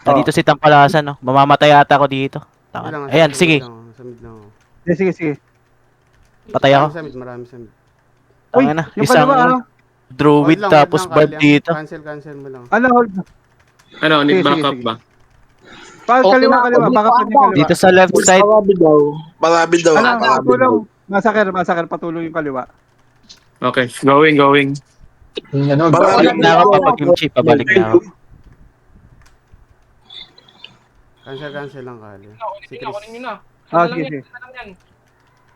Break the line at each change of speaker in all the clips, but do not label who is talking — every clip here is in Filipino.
Nandito si Tampalasan, no? Mamamatay ata ako dito. Ayan, sige.
Sa mid lang ako.
Sige.
Patay ako.
Marami sa mid.
Uy,
Tangina,
yung
isang
kaliwa, ano?
druid tapos bard dito.
Cancel mo lang.
Ano, hold.
Ano, need
Sige,
backup
sige.
ba?
Kaliwa. Baka pa niya kaliwa.
Dito sa left side.
Malapit daw.
Ano, tulong. Masakar, patulong yung kaliwa.
Okay, going.
Pabalik na ako kapag yung chip, pabalik na ako.
Cancel lang kali. Si Chris.
Sige.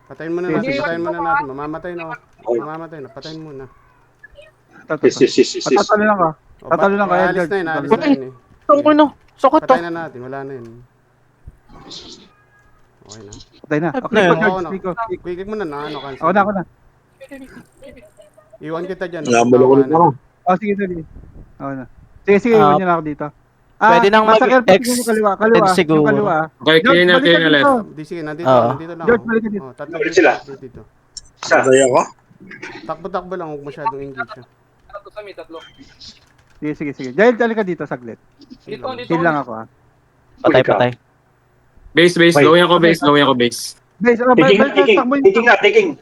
Patayin mo na natin. Mamamatay na. Patayin muna.
Yes.
Tatalo lang ka. Tatalo lang ka.
Alis na yun eh.
Ano? Sakot to.
Patayin na natin. Wala na yun. Okay na.
Patay na.
At
Okay,
na yun.
George.
Quick mo na. Cancel.
Ako na.
Iwan kita dyan.
Nabulo ko.
Sige. Ako na. Sige, iwan niyo na ako dito.
Pwede nang
Masakar,
mag-X
yung kaliwa.
siguro.
Yung kaliwa.
Okay, clear na left.
Sige, nandito lang.
George, balik ka dito.
Tatlo
Balik sila.
dito.
Sabay ako.
Takbo lang. Huwag masyadong engage siya.
Sige. Dahil ka dito saglit. Heal lang ako, ha.
Patay.
Base, going ako base.
Base,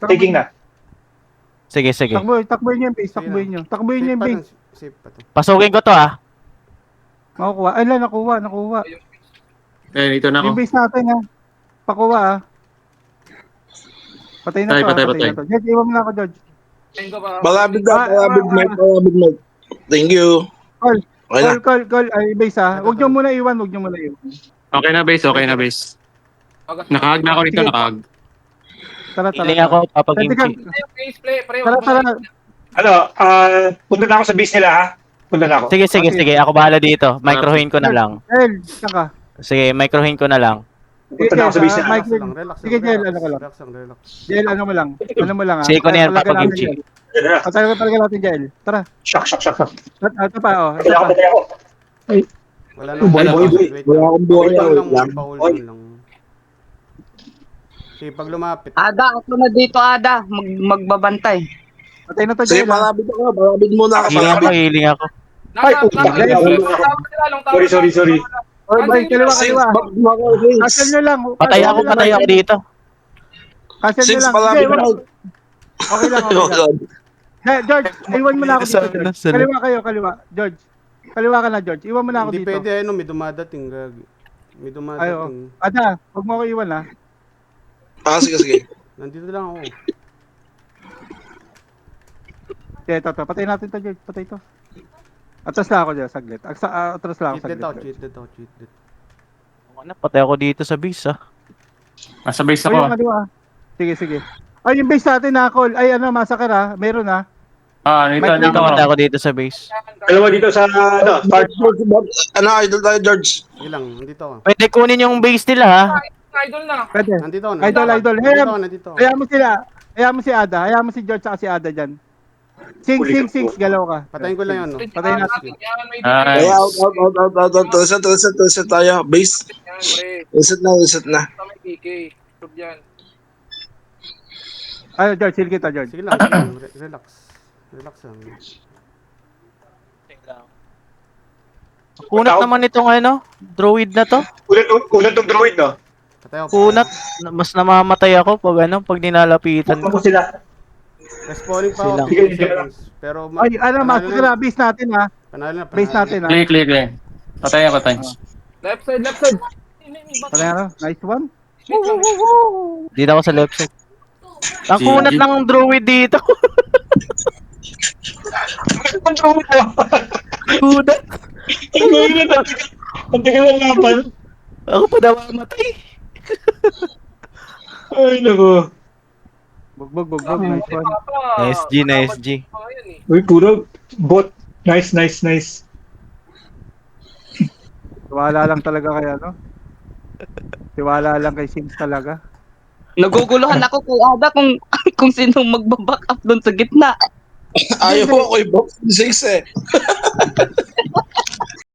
Taking na.
Sige.
Takboy niyo yung base. Takboy niyo yung base.
Safe pa to.
Pasukin ko to, ah.
Makukuha. Ay, nakuha.
Dito na
Yung
ako.
base natin, ha. Pakuha, ha. Patay na to.
Patay.
George, iwan mo na ako, George.
Malapit Mike. Thank you.
Call.
Okay na.
Call. Ay, base, ha. Huwag niyo muna iwan.
Okay na base. Nakahag na ako rito, nakahag.
Tara.
Healing ako kapag yung chip.
Tara.
Punta na ako sa base nila, ha? Punta na ako.
Sige. Ako bahala dito. Microhin ko na lang.
Jel, saka.
Sige, microhin ko na lang.
Punta na ako sa base nila.
Mike,
Relax.
Sige, Jel, ano ko lang.
Relax.
Jel, ano mo lang, ha.
Sige ko na yan,
Talaga
papag yung
natin
chip.
yan. Patay talaga natin, Jel. Tara.
Shock.
Ito pa, oh.
Patay ako.
Wala nang
Wala akong buhay.
Hold lang. Sige, pag lumapit.
Ada, ako na dito, Ada. Magbabantay.
Patay na to,
Sige,
Jel, ha.
malapit muna ako.
Healing ako.
Ay, sorry.
Oh, boy, kaliwa. Cancel nyo lang.
Patay ako dito.
Cancel nyo
Since
lang.
malapit
Sige,
na.
okay lang. George, iwan mo na ako dito, George. Kaliwa kayo. George. Kaliwa ka na, George. Iwan mo na ako
Hindi
dito.
pwede, may dumadating. May dumadating.
Ada, huwag mo ako iwan, ha.
Sige.
Nandito lang ako.
Okay, ito. Patay natin to, George. Patay to. Atras lang ako dyan, saglit. Atras lang ako, saglit.
Cheat it.
Patay ako dito sa base, ah.
Nasa base
Oh,
ako.
yung kaliwa. Sige. Ay, yung base natin na call. Ay, massacre, ha. Meron, ha.
Dito
Patay
ako.
ako dito sa base.
Dalawa dito sa, part.
Idol tayo, George.
Sige lang, nandito ako.
Pwede kunin yung base nila, ha.
Pwede.
Nandito ako.
Idol.
Nandito ako.
Hayaan mo sila. Hayaan mo si Ada. Hayaan mo si George at si Ada dyan. Sing. Galaw ka.
Patayin ko lang yun.
Patay natin.
Ay,
Nice.
out. Tulosan tayo. Base. Reset na.
Ay, George, heal kita, George.
Sige lang. Relax lang.
Kunat naman itong druid na to.
Ulan tong druid, no?
Patay ako.
Kunat, mas namamatay ako pag ninalapitan
Punta
ko.
mo sila.
Respawning pa ako.
Silang.
15 seconds. Pero,
Ay, massacre na. Base natin, ha.
Panalo na.
Base natin, ha.
Clear. Patay.
Left side.
Patay na. Nice one.
Dito ako sa left side. Ang kunat ng druid dito. Kunat.
Ang tagal ng laban.
Ako pa daw matay.
Ay, naku.
Bugbog. Nice one.
SG.
Uy, puro bot. Nice.
Tiwala lang talaga kay Tiwala lang kay Sims talaga.
Naguguluhan ako kay Ada kung sino magbaback up doon sa gitna.
Ayaw ko, box 6 eh.